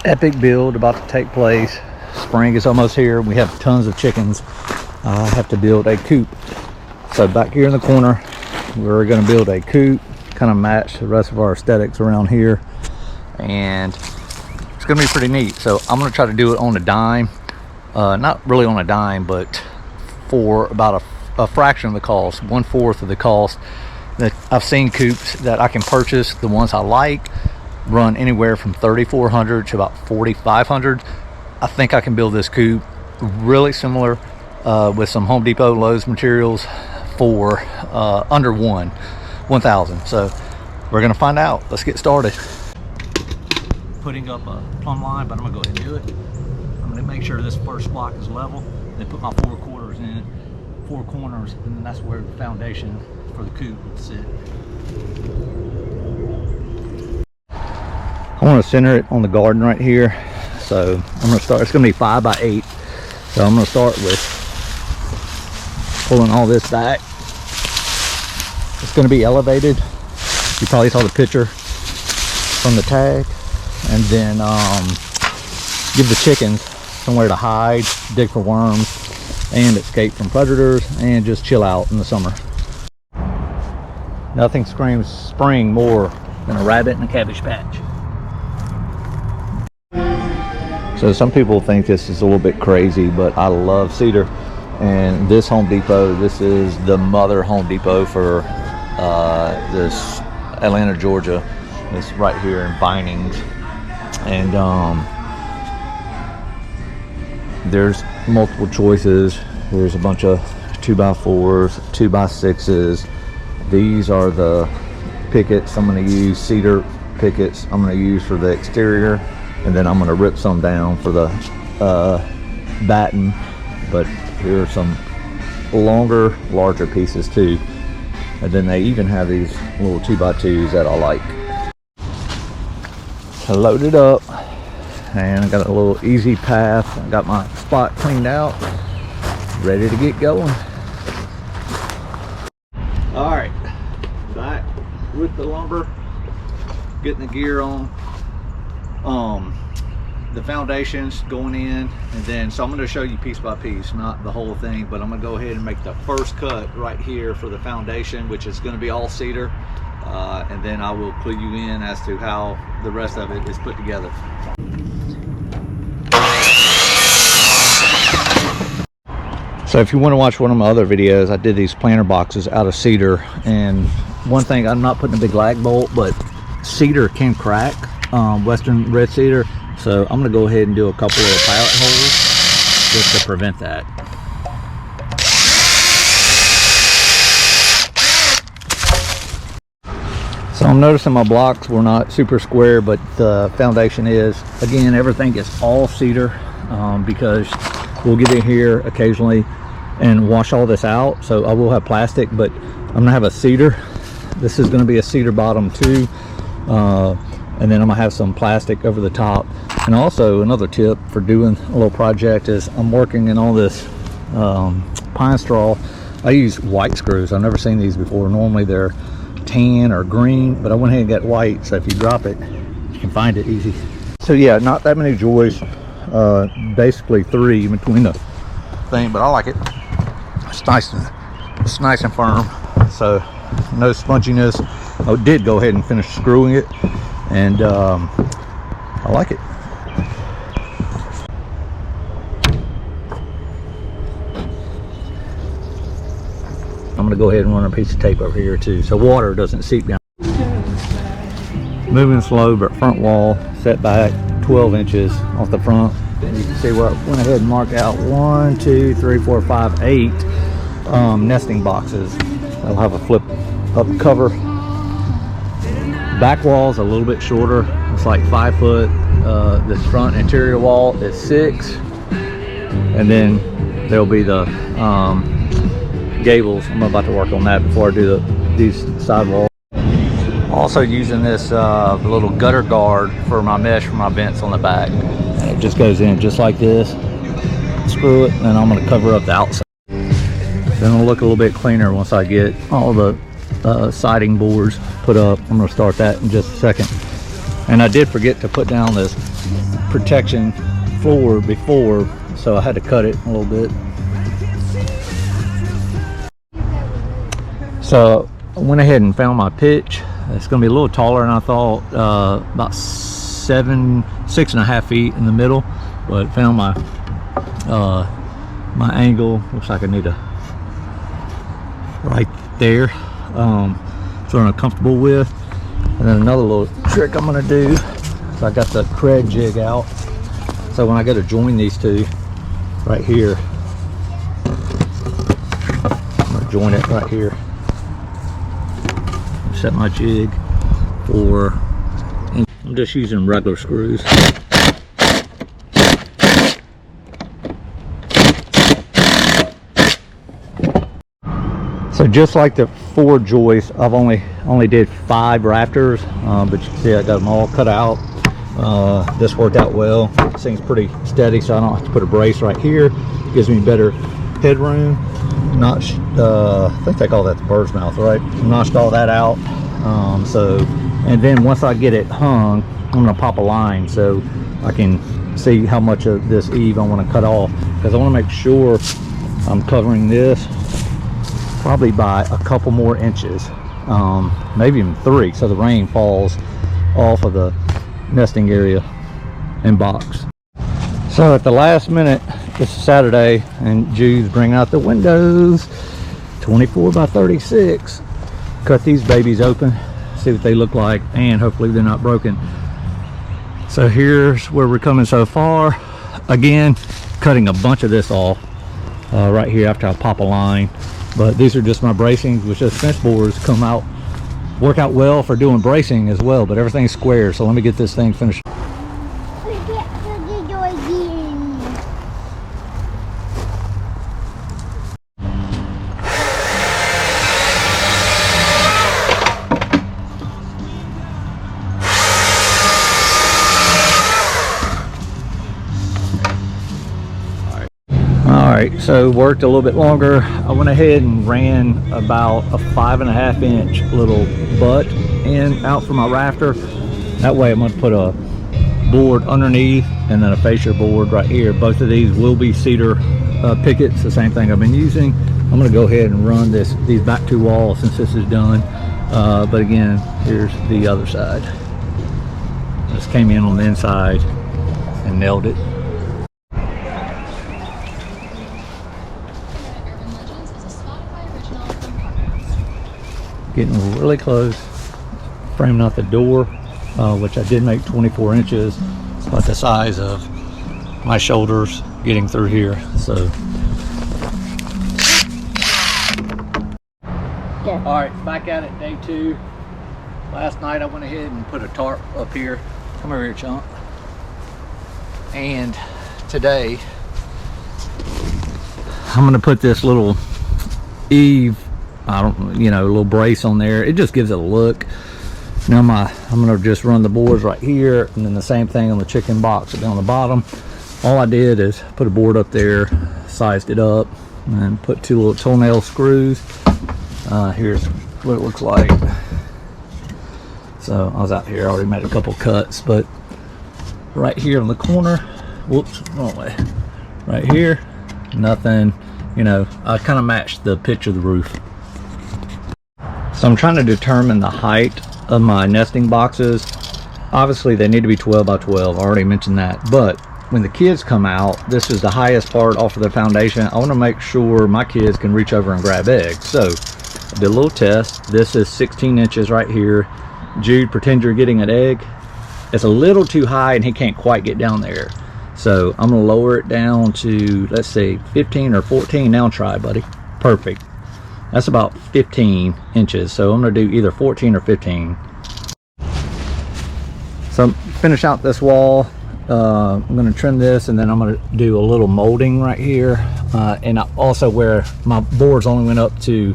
epic build about to take place. Spring is almost here. We have tons of chickens. I have to build a coop. So back here in the corner, we're going to build a coop, kind of match the rest of our aesthetics around here, and it's going to be pretty neat. So I'm going to try to do it on a dime, not really on a dime, but for about a fraction of the cost, 1/4 of the cost. That I've seen coops that I can purchase, the ones I like, run anywhere from $3,400 to about $4,500. I think I can build this coop really similar with some Home Depot, Lowe's materials for under $1,000. So we're gonna find out. Let's get started. Putting up a plumb line, but I'm gonna go ahead and do it. I'm gonna make sure this first block is level, then put my 4 quarters in, 4 corners, and then that's where the foundation for the coop would sit. I want to center it on the garden right here, so I'm going to start. It's going to be 5 by 8, so I'm going to start with pulling all this back. It's going to be elevated. You probably saw the picture from the tag, and then give the chickens somewhere to hide, dig for worms, and escape from predators, and just chill out in the summer. Nothing screams spring more than a rabbit in a cabbage patch. So some people think this is a little bit crazy, but I love cedar. And this Home Depot, this is the mother Home Depot for this Atlanta, Georgia. It's right here in Vinings. And there's multiple choices. There's a bunch of 2x4s, 2x6s. These are the pickets. I'm going to use cedar pickets. I'm going to use for the exterior, and then I'm going to rip some down for the batten. But here are some longer, larger pieces too. And then they even have these little 2x2s that I like. So loaded up, and I got a little easy path. I got my spot cleaned out, ready to get going. All right, back with the lumber, getting the gear on, the foundations going in, and then so I'm going to show you piece by piece, not the whole thing, but I'm going to go ahead and make the first cut right here for the foundation, which is going to be all cedar, and then I will clue you in as to how the rest of it is put together. So if you want to watch one of my other videos, I did these planter boxes out of cedar, and one thing, I'm not putting a big lag bolt, but cedar can crack, western red cedar, so I'm going to go ahead and do a couple of pilot holes just to prevent that. So I'm noticing my blocks were not super square, but the foundation is. Again, everything is all cedar, because we'll get in here occasionally and wash all this out, so I will have plastic, but I'm gonna have a cedar. This is gonna be a cedar bottom too, and then I'm gonna have some plastic over the top. And also another tip for doing a little project is I'm working in all this pine straw. I use white screws. I've never seen these before. Normally they're tan or green, but I went ahead and got white, so if you drop it, you can find it easy. So yeah, not that many joists, basically 3 in between the thing, but I like it. It's nice and firm, so no sponginess. I did go ahead and finish screwing it, and I like it. I'm gonna go ahead and run a piece of tape over here too, so water doesn't seep down. Moving slow, but front wall set back 12 inches off the front. You can see where I went ahead and marked out 1, 2, 3, 4, 5, 8 nesting boxes. I'll have a flip up cover. Back wall's a little bit shorter. It's like 5 foot. This front interior wall is 6, and then there'll be the gables. I'm about to work on that before I do these side walls. Also using this little gutter guard for my mesh for my vents on the back. And it just goes in just like this. Screw it, and then I'm going to cover up the outside. Then it'll look a little bit cleaner once I get all the siding boards put up. I'm going to start that in just a second. And I did forget to put down this protection floor before, so I had to cut it a little bit. So I went ahead and found my pitch. It's going to be a little taller than I thought, about 6.5 feet in the middle, but found my my angle. Looks like I need a right there, so I'm comfortable with. And then another little trick I'm going to do, so I got the Craig jig out, so when I go to join these two right here, I'm going to join it right here. Set my jig for, I'm just using regular screws. So just like the 4 joists, I've only did 5 rafters, but you can see I got them all cut out. This worked out well. This thing's pretty steady, so I don't have to put a brace right here. Gives me better headroom. Notched, I think they call that the bird's mouth, right? Notched all that out. And then once I get it hung, I'm gonna pop a line so I can see how much of this eave I want to cut off, because I want to make sure I'm covering this probably by a couple more inches, maybe even 3, so the rain falls off of the nesting area and box. So at the last minute, it's Saturday and Jude's bringing out the windows, 24 by 36. Cut these babies open, see what they look like, and hopefully they're not broken. So here's where we're coming so far. Again, cutting a bunch of this off right here after I pop a line. But these are just my bracings, which those fence boards work out well for doing bracing as well, but everything's square. So let me get this thing finished. Alright, so worked a little bit longer. I went ahead and ran about a 5.5 inch little butt out for my rafter. That way I'm going to put a board underneath and then a fascia board right here. Both of these will be cedar pickets, the same thing I've been using. I'm going to go ahead and run these back 2 walls since this is done. But again, here's the other side. Just came in on the inside and nailed it. Getting really close, framing out the door, which I did make 24 inches. It's about the size of my shoulders getting through here. So, yeah. All right, back at it, day 2. Last night I went ahead and put a tarp up here. Come over here, Chunk. And today I'm gonna put this little eave, a little brace on there. It just gives it a look. Now I'm gonna just run the boards right here, and then the same thing on the chicken box down the bottom. All I did is put a board up there, sized it up, and put 2 little toenail screws. Here's what it looks like. So I was out here, I already made a couple cuts, but right here in the corner, whoops, wrong way. Right here, nothing. I kind of matched the pitch of the roof. So I'm trying to determine the height of my nesting boxes. Obviously they need to be 12 by 12, I already mentioned that, but when the kids come out, this is the highest part off of the foundation. I want to make sure my kids can reach over and grab eggs. So I did a little test. This is 16 inches right here. Jude, pretend you're getting an egg. It's a little too high and he can't quite get down there. So I'm gonna lower it down to, let's say 15 or 14. Now try, buddy. Perfect. That's about 15 inches. So I'm gonna do either 14 or 15. So finish out this wall. I'm gonna trim this, and then I'm gonna do a little molding right here. And I also, where my boards only went up to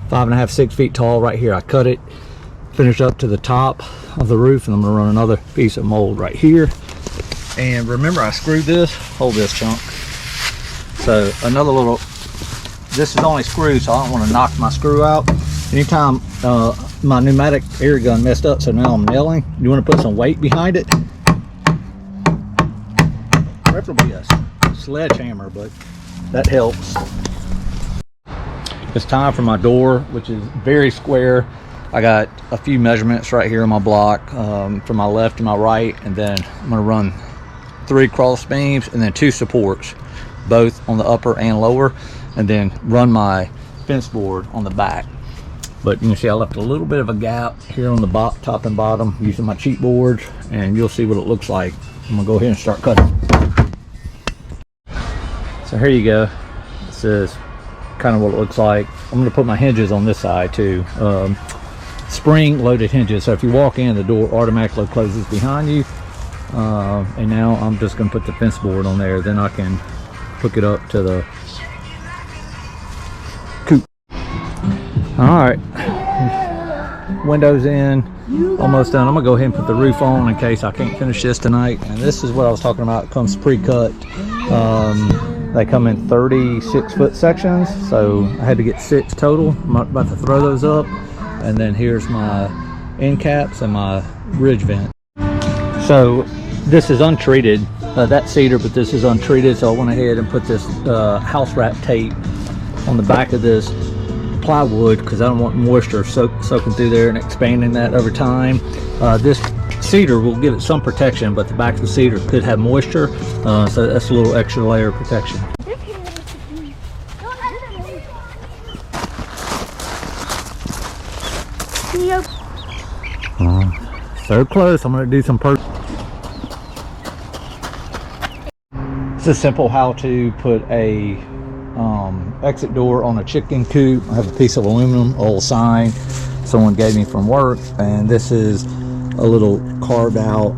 5.5, 6 feet tall right here, I cut it, finished up to the top of the roof, and I'm gonna run another piece of mold right here. And remember, I screwed this. Hold this, Chunk. So another little, this is only screws, so I don't want to knock my screw out. Anytime my pneumatic air gun messed up, so now I'm nailing, you want to put some weight behind it. preferably a sledgehammer, but that helps. It's time for my door, which is very square. I got a few measurements right here on my block, from my left to my right, and then I'm gonna run 3 cross beams and then 2 supports, both on the upper and lower, and then run my fence board on the back. But you can see I left a little bit of a gap here on the top and bottom using my cheat boards, and you'll see what it looks like. I'm gonna go ahead and start cutting. So here you go. This is kind of what it looks like. I'm going to put my hinges on this side too. Spring loaded hinges, so if you walk in, the door automatically closes behind you. And now I'm just going to put the fence board on there, then I can hook it up to the coop. Alright, windows in, almost done. I'm going to go ahead and put the roof on in case I can't finish this tonight. And this is what I was talking about. It comes pre-cut. They come in 36-foot sections, so I had to get 6 total. I'm about to throw those up, and then here's my end caps and my ridge vent. So this is untreated, that's cedar, but this is untreated, so I went ahead and put this house wrap tape on the back of this plywood because I don't want moisture soaking through there and expanding that over time. This cedar will give it some protection, but the back of the cedar could have moisture, so that's a little extra layer of protection. So close. I'm going to do some It's a simple how to put a exit door on a chicken coop. I have a piece of aluminum, old sign someone gave me from work, and this is a little carved out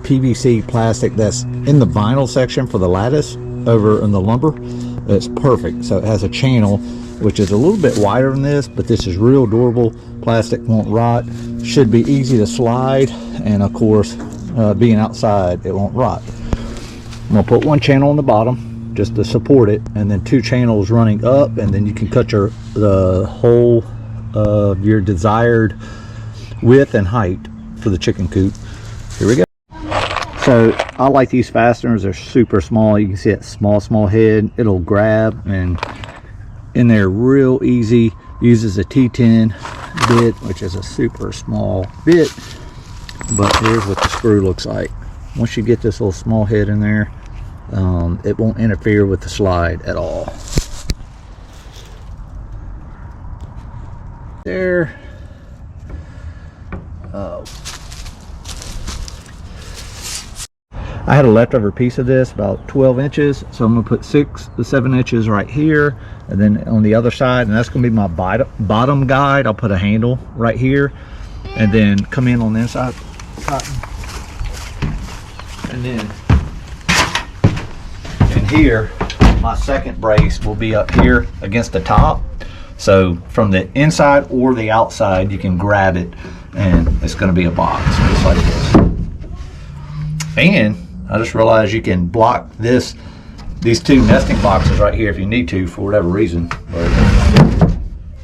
PVC plastic that's in the vinyl section for the lattice over in the lumber. It's perfect. So it has a channel which is a little bit wider than this, but this is real durable plastic, won't rot, should be easy to slide, and of course being outside it won't rot. I'm gonna put 1 channel on the bottom just to support it, and then 2 channels running up, and then you can cut the whole of your desired width and height for the chicken coop. Here we go. So I like these fasteners. They're super small. You can see that small head. It'll grab and in there real easy. Uses a T10 bit, which is a super small bit, but here's what the screw looks like. Once you get this little small head in there, it won't interfere with the slide at all. There. I had a leftover piece of this, about 12 inches, so I'm going to put 6 to 7 inches right here, and then on the other side, and that's going to be my bottom guide. I'll put a handle right here, and then come in on the inside, and then in here, my second brace will be up here against the top. So from the inside or the outside, you can grab it, and it's going to be a box just like this. And I just realized you can block these 2 nesting boxes right here if you need to for whatever reason. But,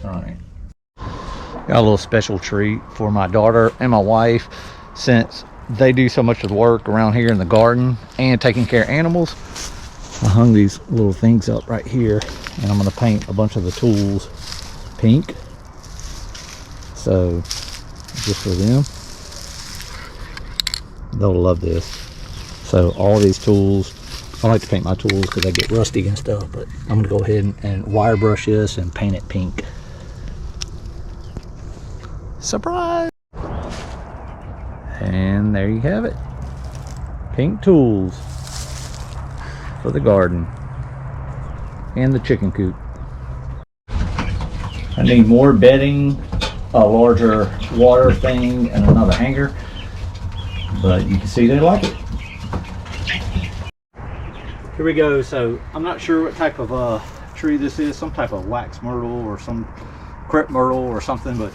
all right. Got a little special treat for my daughter and my wife, since they do so much of the work around here in the garden and taking care of animals. I hung these little things up right here, and I'm going to paint a bunch of the tools pink. So just for them, they'll love this. So all these tools, I like to paint my tools because they get rusty and stuff, but I'm going to go ahead and wire brush this and paint it pink. Surprise! And there you have it. Pink tools for the garden and the chicken coop. I need more bedding, a larger water thing, and another hanger, but you can see they like it. Here we go. So I'm not sure what type of tree this is, some type of wax myrtle or some crepe myrtle or something, but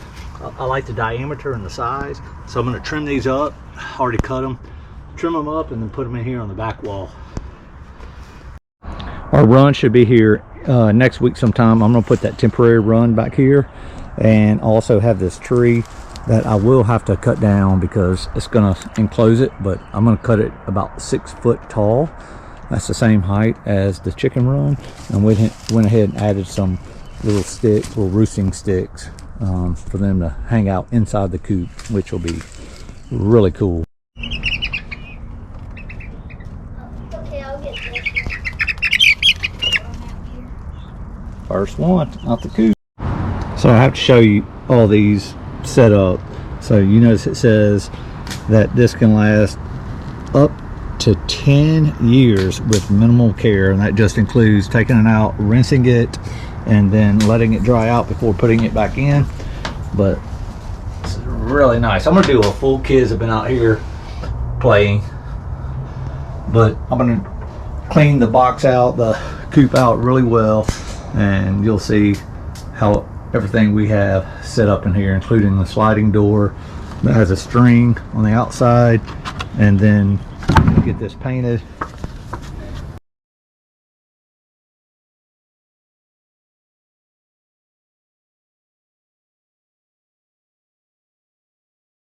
I like the diameter and the size, so I'm going to trim these up. I already cut them, trim them up, and then put them in here on the back wall. Our run should be here next week sometime. I'm going to put that temporary run back here, and also have this tree that I will have to cut down because it's going to enclose it, but I'm going to cut it about 6 foot tall. That's the same height as the chicken run, and we went ahead and added some little roosting sticks for them to hang out inside the coop, which will be really cool. Okay, I'll get this. First one out the coop. So I have to show you all these set up. So you notice it says that this can last up to 10 years with minimal care, and that just includes taking it out, rinsing it, and then letting it dry out before putting it back in. But it's really nice. I'm gonna do a full kids have been out here playing, but I'm gonna clean the box out, the coop out really well, and you'll see how everything we have set up in here, including the sliding door that has a string on the outside, and then get this painted